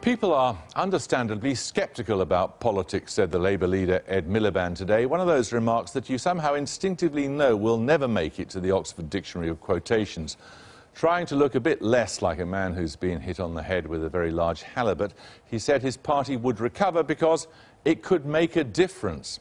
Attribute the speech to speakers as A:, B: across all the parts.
A: People are understandably sceptical about politics, said the Labour leader Ed Miliband today. One of those remarks that you somehow instinctively know will never make it to the Oxford Dictionary of Quotations. Trying to look a bit less like a man who's been hit on the head with a very large halibut, he said his party would recover because it could make a difference.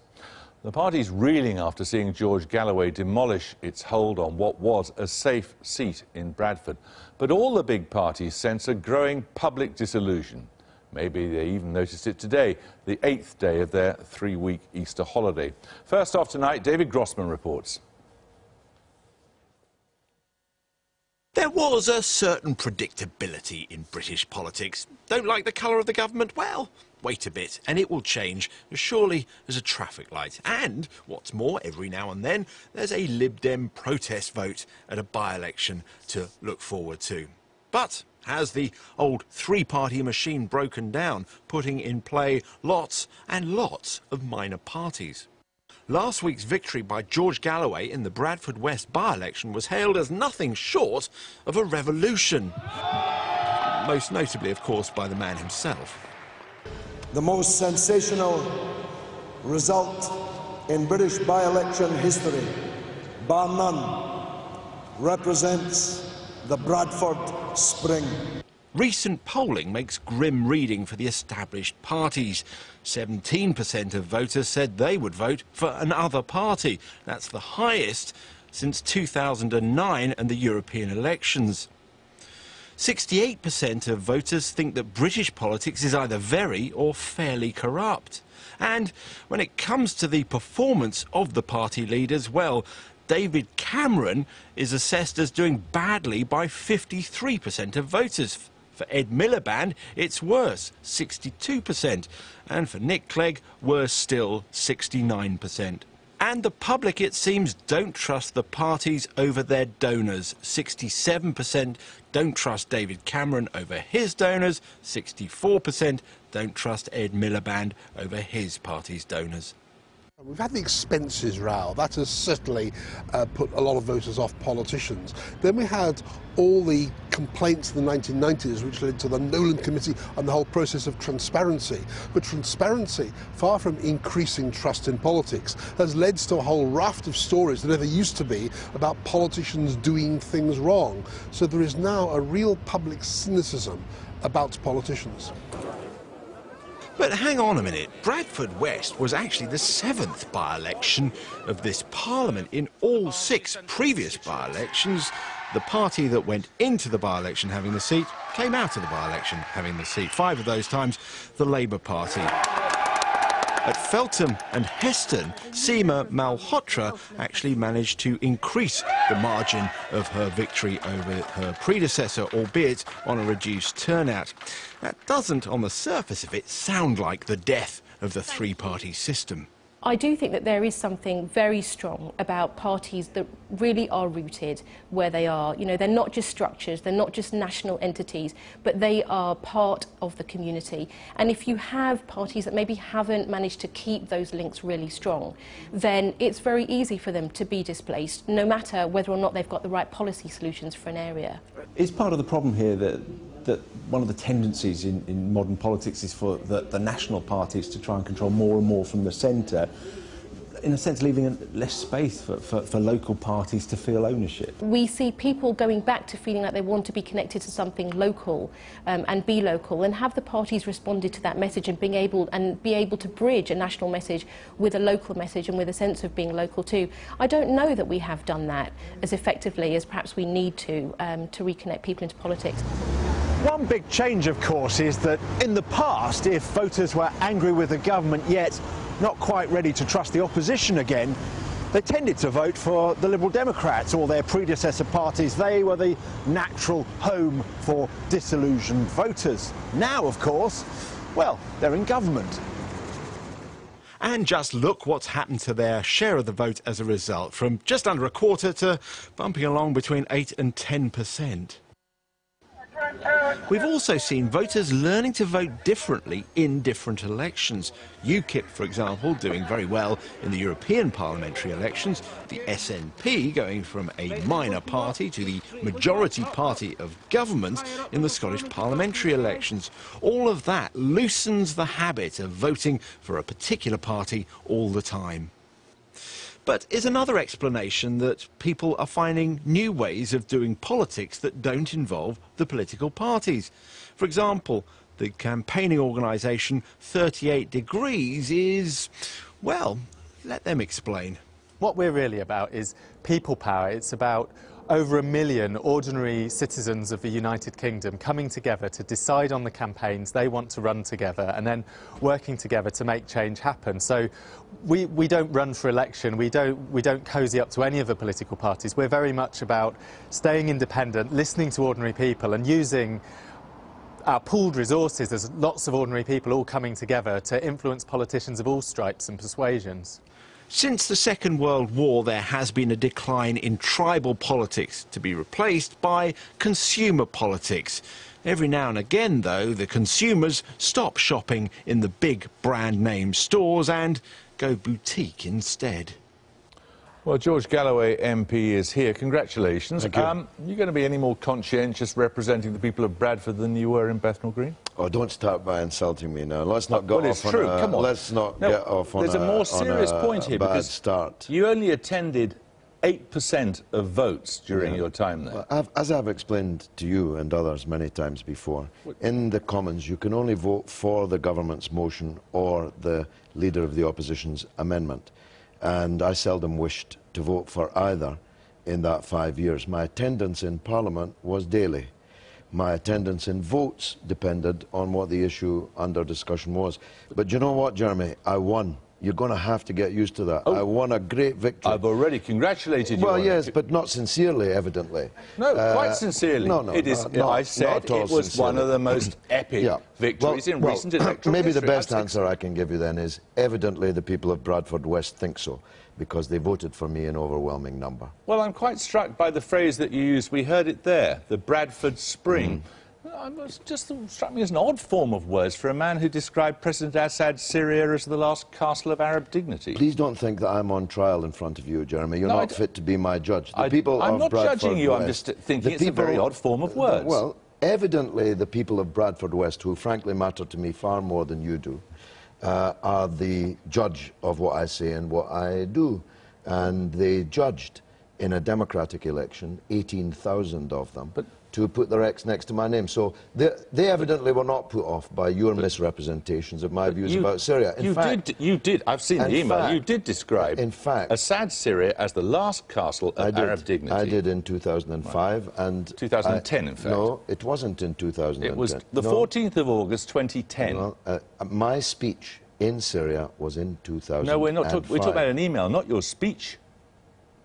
A: The party's reeling after seeing George Galloway demolish its hold on what was a safe seat in Bradford. But all the big parties sense a growing public disillusion. Maybe they even noticed it today, the 8th day of their 3-week Easter holiday. First off tonight, David Grossman reports.
B: There was a certain predictability in British politics. Don't like the colour of the government? Well, wait a bit and it will change as surely as a traffic light. And, what's more, every now and then there's a Lib Dem protest vote at a by-election to look forward to. But has the old three-party machine broken down, putting in play lots and lots of minor parties? Last week's victory by George Galloway in the Bradford West by-election was hailed as nothing short of a revolution. Most notably, of course, by the man himself.
C: The most sensational result in British by-election history, bar none, represents the Bradford Spring.
B: Recent polling makes grim reading for the established parties. 17% of voters said they would vote for another party. That's the highest since 2009 and the European elections. 68% of voters think that British politics is either very or fairly corrupt. And when it comes to the performance of the party leaders, well, David Cameron is assessed as doing badly by 53% of voters. For Ed Miliband, it's worse, 62%. And for Nick Clegg, worse still, 69%. And the public, it seems, don't trust the parties over their donors. 67% don't trust David Cameron over his donors. 64% don't trust Ed Miliband over his party's donors.
D: We've had the expenses row. That has certainly put a lot of voters off politicians. Then we had all the complaints in the 1990s, which led to the Nolan Committee and the whole process of transparency. But transparency, far from increasing trust in politics, has led to a whole raft of stories that never used to be about politicians doing things wrong. So there is now a real public cynicism about politicians.
B: But hang on a minute, Bradford West was actually the 7th by-election of this Parliament. In all 6 previous by-elections, the party that went into the by-election having the seat came out of the by-election having the seat. 5 of those times, the Labour Party. At Feltham and Heston, Seema Malhotra actually managed to increase the margin of her victory over her predecessor, albeit on a reduced turnout. That doesn't, on the surface of it, sound like the death of the three-party system.
E: I do think that there is something very strong about parties that really are rooted where they are. You know, they're not just structures, they're not just national entities, but they are part of the community. And if you have parties that maybe haven't managed to keep those links really strong, then it's very easy for them to be displaced, no matter whether or not they've got the right policy solutions for an area.
F: Is part of the problem here that one of the tendencies in modern politics is for the national parties to try and control more and more from the centre, in a sense leaving less space for local parties to feel ownership?
E: We see people going back to feeling like they want to be connected to something local and be local, and have the parties responded to that message and be able to bridge a national message with a local message and with a sense of being local too. I don't know that we have done that as effectively as perhaps we need to reconnect people into politics.
G: One big change, of course, is that in the past, if voters were angry with the government yet not quite ready to trust the opposition again, they tended to vote for the Liberal Democrats or their predecessor parties. They were the natural home for disillusioned voters. Now, of course, well, they're in government.
B: And just look what's happened to their share of the vote as a result, from just under a quarter to bumping along between 8 and 10%. We've also seen voters learning to vote differently in different elections. UKIP, for example, doing very well in the European parliamentary elections, the SNP going from a minor party to the majority party of government in the Scottish parliamentary elections. All of that loosens the habit of voting for a particular party all the time. But is another explanation that people are finding new ways of doing politics that don't involve the political parties. For example, the campaigning organisation 38 Degrees is, well, let them explain.
H: What we're really about is people power. It's about over 1 million ordinary citizens of the United Kingdom coming together to decide on the campaigns they want to run together and then working together to make change happen. So we don't run for election, we don't cosy up to any of the political parties. We're very much about staying independent, listening to ordinary people and using our pooled resources as lots of ordinary people all coming together to influence politicians of all stripes and persuasions.
B: Since the Second World War, there has been a decline in tribal politics to be replaced by consumer politics. Every now and again, though, the consumers stop shopping in the big brand name stores and go boutique instead.
A: Well, George Galloway MP is here. Congratulations.
I: Thank you.
A: You going to be any more conscientious representing the people of Bradford than you were in Bethnal Green?
I: Oh, don't start by insulting me now. Let's not get
A: well,
I: off
A: it's true. Come on.
I: Let's not
A: No,
I: get off on
A: there's a more serious point here
I: bad
A: because
I: start.
A: you only attended 8% of votes during your time there.
I: Well, as I've explained to you and others many times before, in the Commons you can only vote for the government's motion or the Leader of the Opposition's amendment. And I seldom wished to vote for either in that 5 years. My attendance in Parliament was daily. My attendance in votes depended on what the issue under discussion was. But you know what, Jeremy? I won. You're going to have to get used to that.
A: Oh,
I: I won a great victory.
A: I've already congratulated you.
I: Well,
A: on
I: yes,
A: it.
I: but not sincerely, evidently.
A: No, quite sincerely.
I: No,
A: it is.
I: not
A: I said
I: at all
A: it was
I: sincerely.
A: one of the most epic victories in recent electoral
I: maybe
A: history.
I: the best answer I can give you then is evidently the people of Bradford West think so, because they voted for me in overwhelming number.
A: Well, I'm quite struck by the phrase that you used. We heard it there, the Bradford Spring. It just struck me as an odd form of words for a man who described President Assad's Syria as the last castle of Arab dignity.
I: Please don't think that I'm on trial in front of you, Jeremy. You're not fit to be my judge. The people
A: I'm
I: of
A: not
I: Bradford
A: judging you,
I: West,
A: I'm just thinking it's a very odd form of words.
I: Well, evidently the people of Bradford West, who frankly matter to me far more than you do, are the judge of what I say and what I do. And they judged in a democratic election, 18,000 of them, to put their X next to my name. So they evidently were not put off by your misrepresentations of my views about Syria.
A: You did. I've seen the email. You did describe
I: Assad's
A: Syria as the last castle of Arab dignity.
I: I did in 2005 and
A: 2010, in fact.
I: No, it wasn't in 2010.
A: It was the 14th of August, 2010.
I: Well, my speech in Syria was in 2005.
A: No, we're not talking. We're talking about an email, not your speech.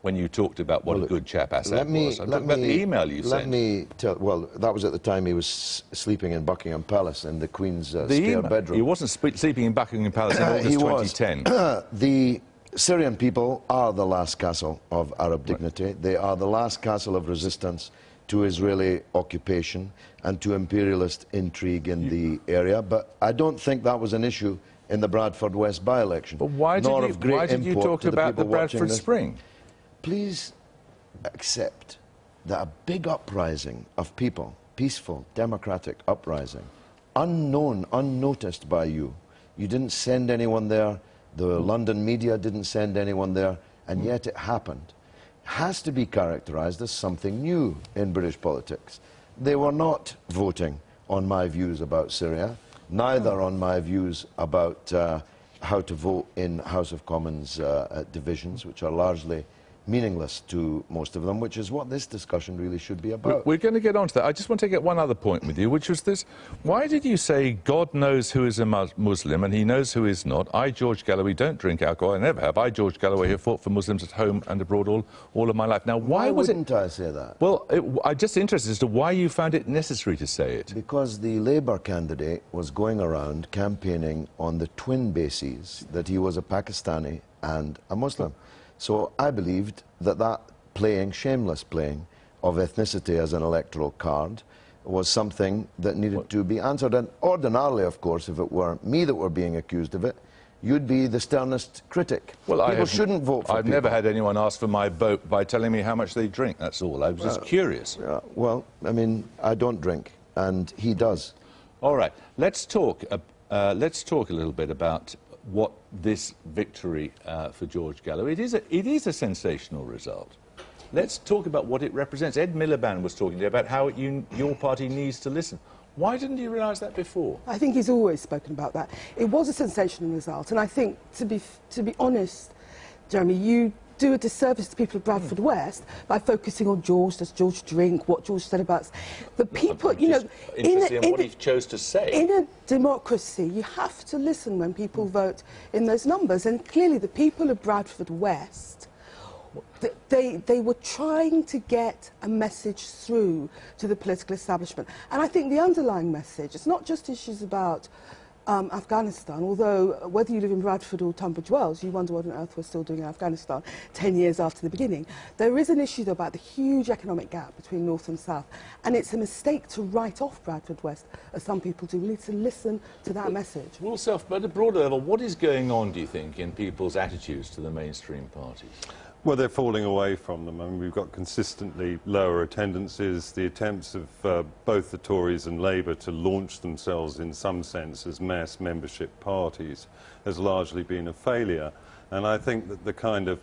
A: When you talked about what a good chap Assad was. I'm talking about the email you sent.
I: Let me tell... Well, that was at the time he was sleeping in Buckingham Palace in the Queen's spare bedroom.
A: He wasn't sleeping in Buckingham Palace in August 2010.
I: The Syrian people are the last castle of Arab dignity. They are the last castle of resistance to Israeli occupation and to imperialist intrigue in the area. But I don't think that was an issue in the Bradford West by-election.
A: But why did you talk about the Bradford Spring?
I: Please accept that a big uprising of people, peaceful, democratic uprising, unknown, unnoticed by you. You didn't send anyone there, the London media didn't send anyone there, and yet it happened. Has to be characterised as something new in British politics. They were not voting on my views about Syria, neither on my views about how to vote in House of Commons divisions, which are largely meaningless to most of them, which is what this discussion really should be about.
A: We're going to get on to that. I just want to get one other point with you, which was this. Why did you say God knows who is a Muslim and he knows who is not? I, George Galloway, don't drink alcohol. I never have. I, George Galloway, have fought for Muslims at home and abroad all of my life. Now, why
I: wouldn't I say that?
A: Well, I'm just interested as to why you found it necessary to say it.
I: Because the Labour candidate was going around campaigning on the twin bases that he was a Pakistani and a Muslim. So I believed that shameless playing of ethnicity as an electoral card was something that needed to be answered. And ordinarily, of course, if it were me that were being accused of it, you'd be the sternest critic.
A: Well,
I: people shouldn't vote for
A: I've never had anyone ask for my vote by telling me how much they drink, that's all. I was just curious.
I: Well, I mean, I don't drink, and he does.
A: All right, let's talk a little bit about what this victory for George Galloway, it is a sensational result. Let's talk about what it represents. Ed Miliband was talking to you about how your party needs to listen. Why didn't you realise that before?
J: I think he's always spoken about that. It was a sensational result, and I think, to be honest, Jeremy, you do a disservice to people of Bradford West by focusing on George. Does George drink? What George said about us. The people, you know,
A: in what he chose to say.
J: In a democracy, you have to listen when people vote in those numbers, and clearly the people of Bradford West, they were trying to get a message through to the political establishment. And I think the underlying message, it's not just issues about Afghanistan, although whether you live in Bradford or Tunbridge Wells, you wonder what on earth we're still doing in Afghanistan 10 years after the beginning. There is an issue, though, about the huge economic gap between North and South, and it's a mistake to write off Bradford West, as some people do. We need to listen to that message.
A: Well, Self, but at a broader level, what is going on, do you think, in people's attitudes to the mainstream parties?
K: Well, they're falling away from them. I mean, we've got consistently lower attendances. The attempts of both the Tories and Labour to launch themselves in some sense as mass membership parties has largely been a failure. And I think that the kind of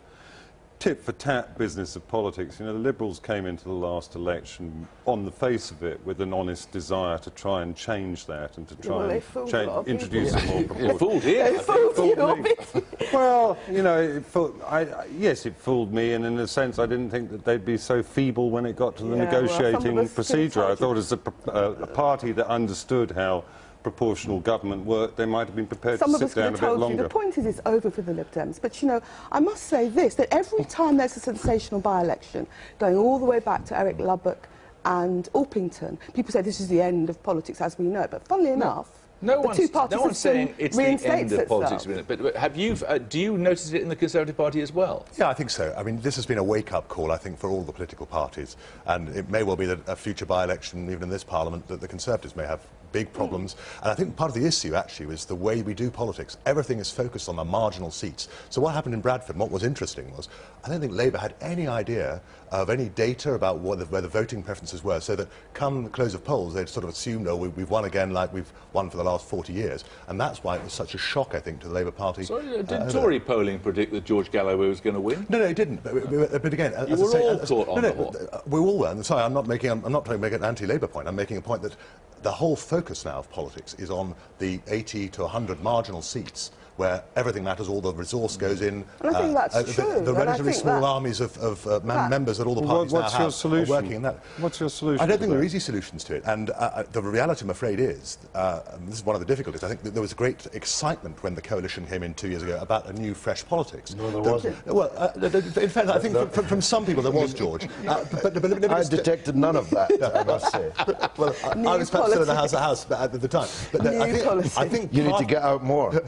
K: tit-for-tat business of politics, you know, the Liberals came into the last election on the face of it with an honest desire to try and change that and to try and introduce a more proportional... Well, you know, yes, it fooled me, and in a sense I didn't think that they'd be so feeble when it got to the negotiating procedure. I thought as a party that understood how proportional government work, they might have been prepared to sit down a bit longer.
J: The point is, it's over for the Lib Dems. But, you know, I must say this, that every time there's a sensational by-election, going all the way back to Eric Lubbock and Orpington, people say this is the end of politics as we know it. But funnily enough,
A: no one's saying it's the end of politics. But have you, do you notice it in the Conservative Party as well?
L: Yeah, I think so. I mean, this has been a wake-up call, I think, for all the political parties. And it may well be that a future by-election, even in this Parliament, that the Conservatives may have big problems. And I think part of the issue, actually, was the way we do politics. Everything is focused on the marginal seats. So what happened in Bradford, and what was interesting was, I don't think Labour had any idea of any data about where the voting preferences were, so that come the close of polls, they'd sort of assumed, oh, we've won again like we've won for the last 40 years. And that's why it was such a shock, I think, to the Labour Party.
A: So did Tory polling predict that George Galloway was going to win?
L: No, it didn't. But again,
A: you were all caught on the hop.
L: We all were. And sorry, I'm not trying to make an anti-Labour point. I'm making a point that the whole focus now of politics is on the 80 to 100 marginal seats where everything matters, all the resource goes in.
J: And I think that's true.
L: The relatively small armies of members that all the parties now have are working in that.
K: What's your solution?
L: I don't think there are easy solutions to it. And the reality, I'm afraid, is, and this is one of the difficulties, I think that there was great excitement when the coalition came in 2 years ago about a new, fresh politics.
K: No, there wasn't.
L: Well, in fact, I think from some people there was, George.
I: I detected none of that, I must say.
L: Well, I was perhaps still in the House at the time. But I think
I: you need to get out more.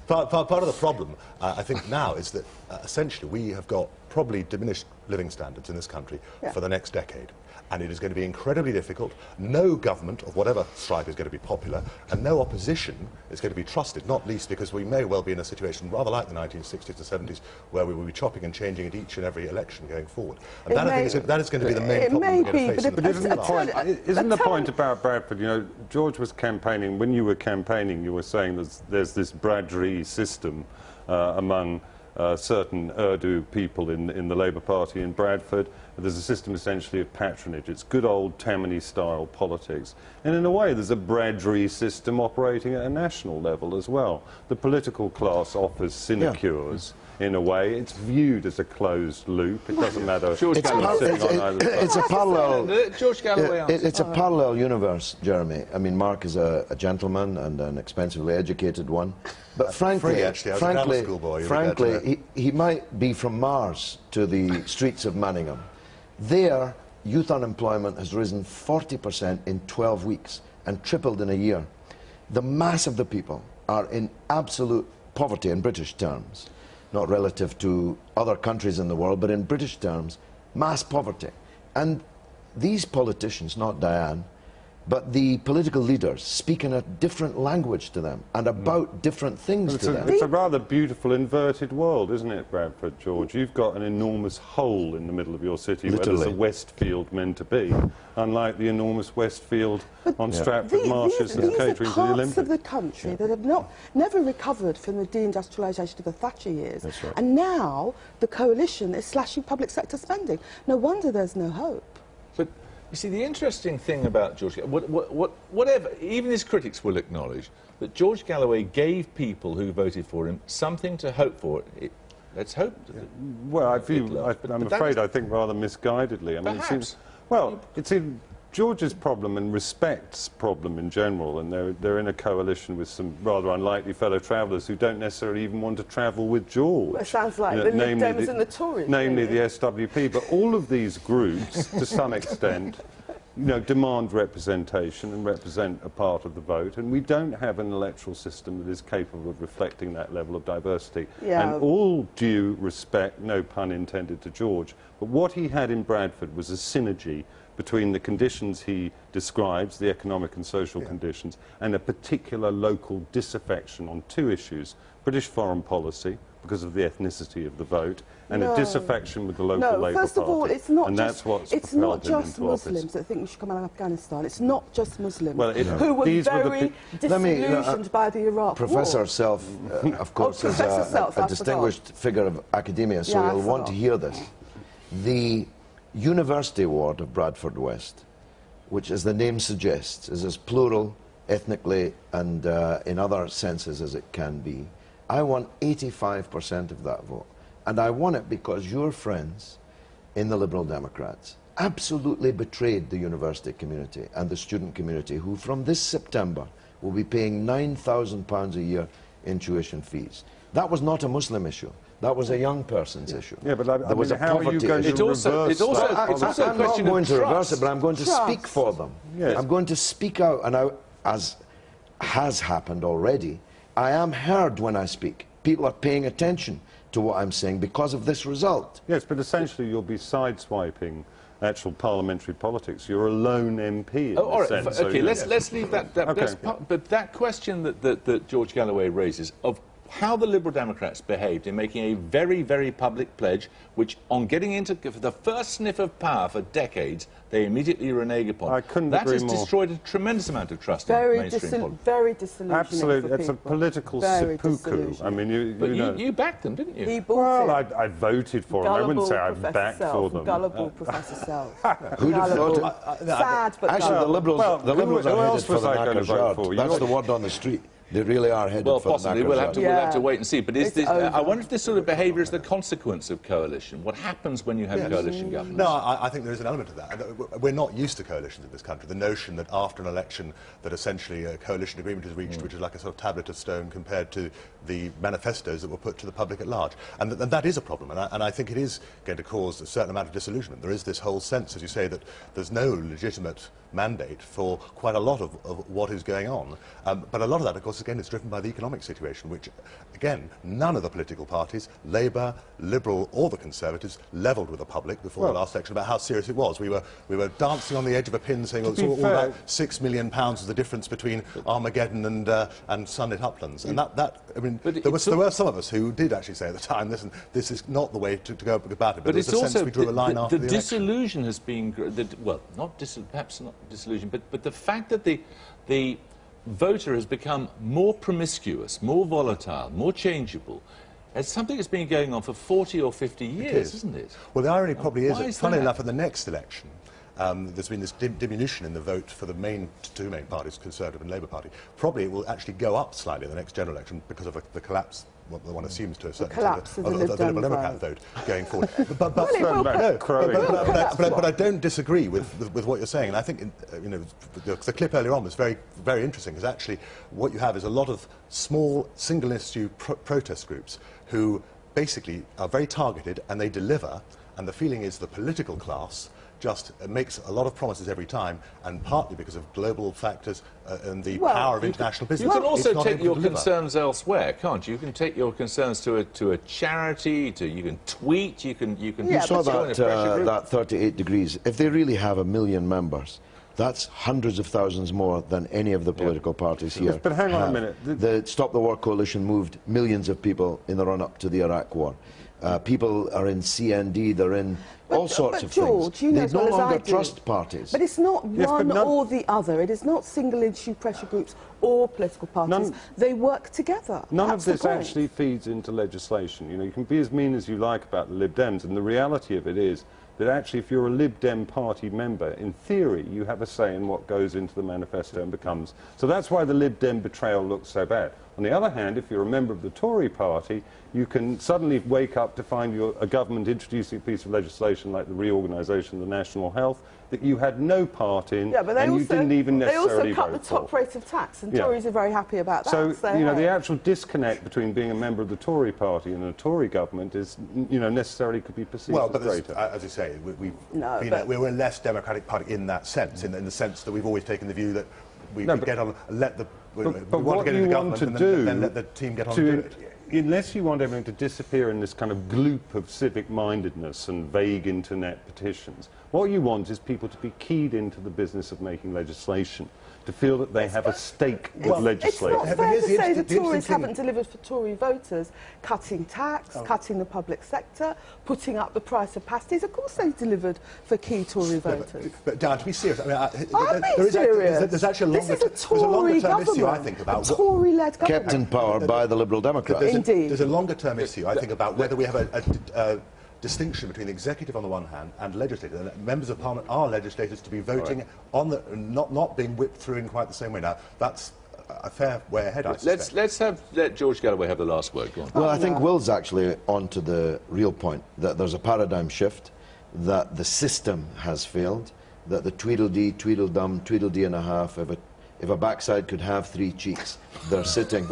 L: Part of the problem, I think, now is that essentially we have got probably diminished living standards in this country for the next decade. And it is going to be incredibly difficult. No government of whatever stripe is going to be popular, and no opposition is going to be trusted, not least because we may well be in a situation rather like the 1960s to 70s, where we will be chopping and changing at each and every election going forward. And that, I think, that is going to be the main problem we're going to face.
K: But isn't the point about Bradford, you know, George was campaigning, when you were campaigning, you were saying there's this Bradry system among certain Urdu people in the Labour Party in Bradford. There's a system essentially of patronage. It's good old Tammany-style politics. And in a way, there's a Bradry system operating at a national level as well. The political class offers sinecures. In a way, it's viewed as a closed loop. It doesn't matter.
I: It's a parallel.
A: George Galloway.
I: It's a parallel universe, Jeremy. I mean, Mark is a gentleman and an expensively educated one, but frankly, he might be from Mars to the streets of Manningham. There, youth unemployment has risen 40% in 12 weeks and tripled in a year. The mass of the people are in absolute poverty in British terms. Not relative to other countries in the world, but in British terms, mass poverty. And these politicians, not Diane, but the political leaders speak in a different language to them and about different things to them.
K: It's a rather beautiful inverted world, isn't it, Bradford, George? You've got an enormous hole in the middle of your city where there's a Westfield meant to be, unlike the enormous Westfield on Stratford Marshes that's catering to the Olympics.
J: These are parts of the country that have never recovered from the deindustrialisation of the Thatcher years.
I: That's right.
J: And now the coalition is slashing public sector spending. No wonder there's no hope.
A: But you see, the interesting thing about George, whatever, even his critics will acknowledge that George Galloway gave people who voted for him something to hope for. Let's hope.
K: Well, I'm afraid I think rather misguidedly. I mean,
A: Perhaps.
K: It's in George's problem and Respect's problem in general, and they're in a coalition with some rather unlikely fellow travellers who don't necessarily even want to travel with George.
J: Well, it sounds like the Lib Dems and the Tories.
K: Namely the SWP, but all of these groups, to some extent, demand representation and represent a part of the vote, and we don't have an electoral system that is capable of reflecting that level of diversity.
J: Yeah.
K: And all due respect, no pun intended, to George, but what he had in Bradford was a synergy between the conditions he describes, the economic and social conditions, and a particular local disaffection on two issues: British foreign policy, because of the ethnicity of the vote, and a disaffection with the local Labour Party.
J: First of all, it's not just
K: Muslims
J: Muslims that think we should come out of Afghanistan. It's not just Muslims
K: who
J: were very disillusioned by the Iraq
I: Professor
J: War.
I: Self, of course, is a distinguished figure of academia, so you'll want to hear this. The University Ward of Bradford West, which, as the name suggests, is as plural ethnically and in other senses as it can be, I want 85% of that vote. And I want it because your friends in the Liberal Democrats absolutely betrayed the university community and the student community, who from this September will be paying £9,000 a year in tuition fees. That was not a Muslim issue. That was a young person's issue.
K: Yeah, but
I: there was a poverty issue. I'm not going to reverse it, but I'm going to speak for them.
K: Yes.
I: I'm going to speak out, and as has happened already, I am heard when I speak. People are paying attention to what I'm saying because of this result.
K: Yes, but essentially you'll be sideswiping actual parliamentary politics. You're a lone MP in
A: all right,
K: sense.
A: okay, let's leave that. But that question that George Galloway raises of how the Liberal Democrats behaved in making a very, very public pledge, which, on getting into the first sniff of power for decades, they immediately renege upon.
K: I couldn't agree more.
A: That has destroyed a tremendous amount of trust in mainstream politics.
J: Very disillusioning.
K: Absolutely, it's a political seppuku. I mean,
A: you backed them, didn't you?
J: He bought
K: it. I voted for them. I wouldn't say I backed for them.
J: Gullible Professor Self.
I: Who'd have thought it?
J: Sad, but
I: actually, the Liberals are headed for the knackers yard. That's the word on the street. They really are headed for the
A: possibly. We'll have to wait and see. But I wonder if this sort of behaviour is the consequence of coalition. What happens when you have coalition governments?
L: No, I think there is an element of that. We're not used to coalitions in this country. The notion that after an election that essentially a coalition agreement is reached, which is like a sort of tablet of stone compared to the manifestos that were put to the public at large. And that is a problem. And I think it is going to cause a certain amount of disillusionment. There is this whole sense, as you say, that there's no legitimate mandate for quite a lot of what is going on. But a lot of that, of course, again, is driven by the economic situation, which, again, none of the political parties, Labour, Liberal or the Conservatives, levelled with the public before the last election about how serious it was. We were dancing on the edge of a pin saying, well, it's all about £6 million was the difference between Armageddon and sunlit uplands. And I mean, there were some of us who did actually say at the time, listen, this is not the way to go about it. But
A: it's
L: there's a
A: also
L: sense we drew a line after the election.
A: The disillusion has been, perhaps not disillusion, but the fact that the voter has become more promiscuous, more volatile, more changeable. It's something that's been going on for 40 or 50 years, isn't it?
L: Well, the irony probably is that, funnily
A: that?
L: enough, in the next election, there's been this diminution in the vote for the two main parties, Conservative and Labour Party. Probably it will actually go up slightly in the next general election because of the collapse, what one assumes to a certain extent, of the Liberal Democrat vote going forward. But I don't disagree with what you're saying. And I think the clip earlier on was very, very interesting, because actually what you have is a lot of small, single-issue protest groups who basically are very targeted and they deliver, and the feeling is the political class just makes a lot of promises every time, and partly because of global factors and the power of international business.
A: You can also take your concerns elsewhere, can't you? You can take your concerns to a charity, you can tweet, you can...
I: You saw that 38 Degrees. If they really have 1 million members, That's hundreds of thousands more than any of the political parties here.
K: But hang on a minute.
I: The Stop the War coalition moved millions of people in the run-up to the Iraq war. People are in CND, they're in all sorts of
J: George,
I: things.
J: You know
I: They
J: as
I: no
J: well as
I: longer
J: I do.
I: trust parties.
J: But it's not one or the other. It is not single-issue pressure groups or political parties. They work together.
K: None of
J: That's
K: this actually feeds into legislation. You know, you can be as mean as you like about the Lib Dems, and the reality of it is that actually if you're a Lib Dem party member, in theory, you have a say in what goes into the manifesto and becomes. So that's why the Lib Dem betrayal looks so bad. On the other hand, if you're a member of the Tory party, you can suddenly wake up to find a government introducing a piece of legislation like the reorganisation of the National Health that you had no part in, and you didn't even necessarily
J: They also cut the top rate of tax, and Tories are very happy about that.
K: So, you know, the actual disconnect between being a member of the Tory party and a Tory government is, you know, necessarily could be perceived as greater.
L: As you say, we're a less democratic party in that sense, in the sense that we've always taken the view that we get on, let the...
K: But what you want to do,
L: then let the team get on and do it.
K: Unless you want everything to disappear in this kind of gloop of civic-mindedness and vague internet petitions, what you want is people to be keyed into the business of making legislation, to feel that they have a stake with legislation.
J: It's not fair to say the Tories haven't delivered for Tory voters, cutting tax, cutting the public sector, putting up the price of pasties. Of course they delivered for key Tory voters.
L: But Dan, to be serious, I mean,
J: there's
L: actually a longer-term issue, I think, about...
J: A Tory-led government.
I: Kept in power by the Liberal Democrats.
J: Indeed.
L: There's a longer-term issue, I think, about whether we have a distinction between the executive on the one hand and legislative. And members of Parliament are legislators to be voting on the not being whipped through in quite the same way. Now, that's a fair way ahead, I suspect.
A: Let George Galloway have the last word. Go on.
I: Well, I think Will's actually on to the real point, that there's a paradigm shift, that the system has failed, that the Tweedledee, Tweedledum, Tweedledee and a half, if a backside could have three cheeks, they're sitting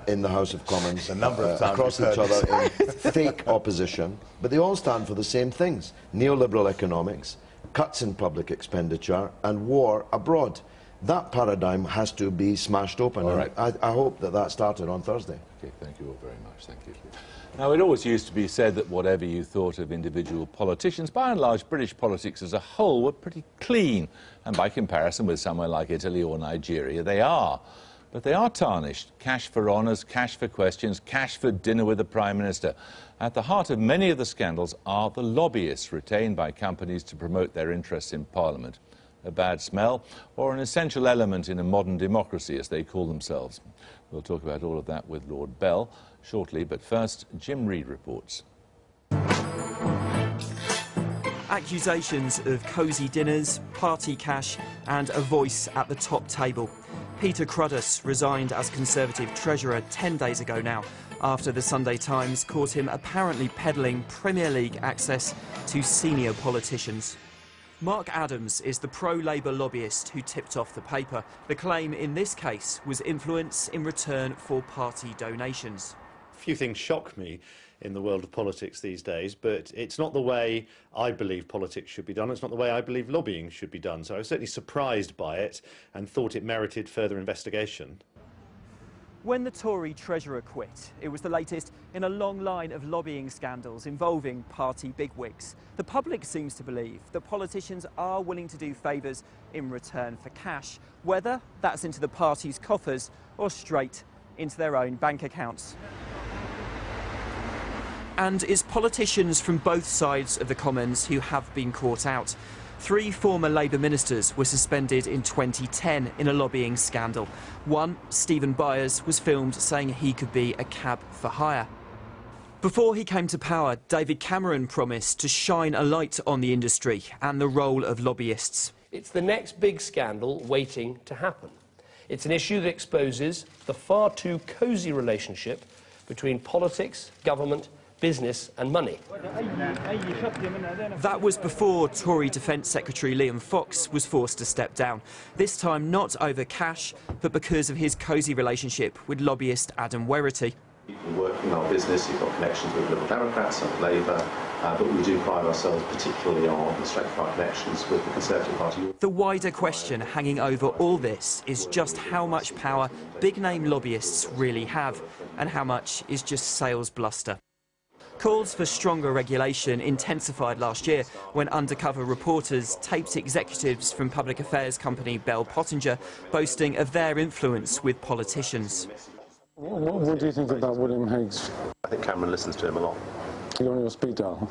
I: in the House of Commons across each other in fake opposition, but they all stand for the same things: neoliberal economics, cuts in public expenditure and war abroad. That paradigm has to be smashed open, and I hope that started on Thursday.
A: Okay, thank you all very much. Thank you. Now, it always used to be said that whatever you thought of individual politicians, by and large, British politics as a whole were pretty clean. And by comparison with somewhere like Italy or Nigeria, they are. But they are tarnished. Cash for honours, cash for questions, cash for dinner with the Prime Minister. At the heart of many of the scandals are the lobbyists retained by companies to promote their interests in Parliament. A bad smell, or an essential element in a modern democracy, as they call themselves. We'll talk about all of that with Lord Bell shortly, but first, Jim Reid reports.
M: Accusations of cosy dinners, party cash and a voice at the top table. Peter Cruddas resigned as Conservative Treasurer 10 days ago now, after the Sunday Times caught him apparently peddling Premier League access to senior politicians. Mark Adams is the pro-Labour lobbyist who tipped off the paper. The claim in this case was influence in return for party donations.
N: Few things shock me in the world of politics these days, but it's not the way I believe politics should be done. It's not the way I believe lobbying should be done. So I was certainly surprised by it and thought it merited further investigation.
M: When the Tory Treasurer quit, it was the latest in a long line of lobbying scandals involving party bigwigs. The public seems to believe that politicians are willing to do favours in return for cash, whether that's into the party's coffers or straight into their own bank accounts. And it's politicians from both sides of the Commons who have been caught out. 3 former Labour ministers were suspended in 2010 in a lobbying scandal. One, Stephen Byers, was filmed saying he could be a cab for hire. Before he came to power, David Cameron promised to shine a light on the industry and the role of lobbyists.
O: It's the next big scandal waiting to happen. It's an issue that exposes the far too cosy relationship between politics, government, business and money.
M: That was before Tory Defence Secretary Liam Fox was forced to step down. This time not over cash, but because of his cosy relationship with lobbyist Adam Werrity.
P: You can work in our business, you've got connections with Liberal Democrats and Labour, but we do pride ourselves particularly on the strength of our connections with the Conservative Party.
M: The wider question hanging over all this is just how much power big-name lobbyists really have, and how much is just sales bluster. Calls for stronger regulation intensified last year when undercover reporters taped executives from public affairs company Bell Pottinger boasting of their influence with politicians.
Q: What do you think about William Hague's?
R: I think Cameron listens to him a lot.
Q: You're on your speed dial?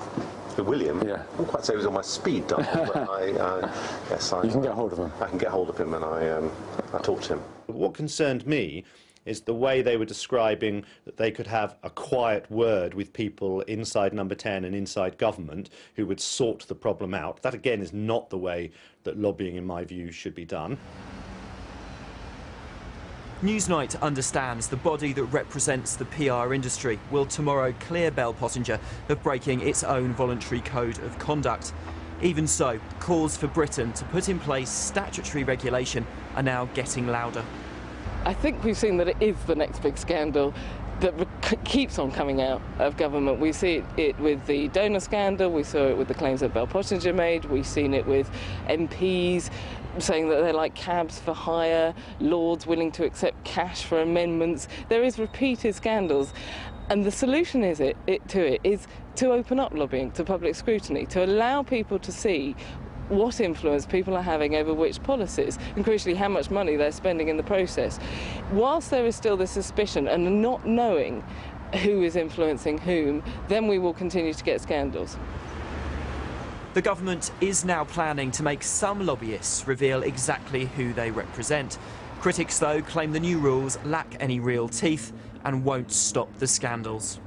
R: William?
Q: Yeah.
R: I wouldn't quite say he was on my speed dial, but yes,
Q: You can get hold of him?
R: I can get hold of him and I talk to him.
N: What concerned me is the way they were describing that they could have a quiet word with people inside Number 10 and inside government who would sort the problem out. That, again, is not the way that lobbying, in my view, should be done.
M: Newsnight understands the body that represents the PR industry will tomorrow clear Bell Pottinger of breaking its own voluntary code of conduct. Even so, calls for Britain to put in place statutory regulation are now getting louder.
S: I think we've seen that it is the next big scandal that keeps on coming out of government. We see it with the donor scandal, we saw it with the claims that Bell Pottinger made, we've seen it with MPs saying that they're like cabs for hire, lords willing to accept cash for amendments. There is repeated scandals, and the solution is to open up lobbying to public scrutiny, to allow people to see what influence people are having over which policies, and crucially how much money they're spending in the process. Whilst there is still this suspicion and not knowing who is influencing whom, then we will continue to get scandals.
M: The government is now planning to make some lobbyists reveal exactly who they represent. Critics, though, claim the new rules lack any real teeth and won't stop the scandals.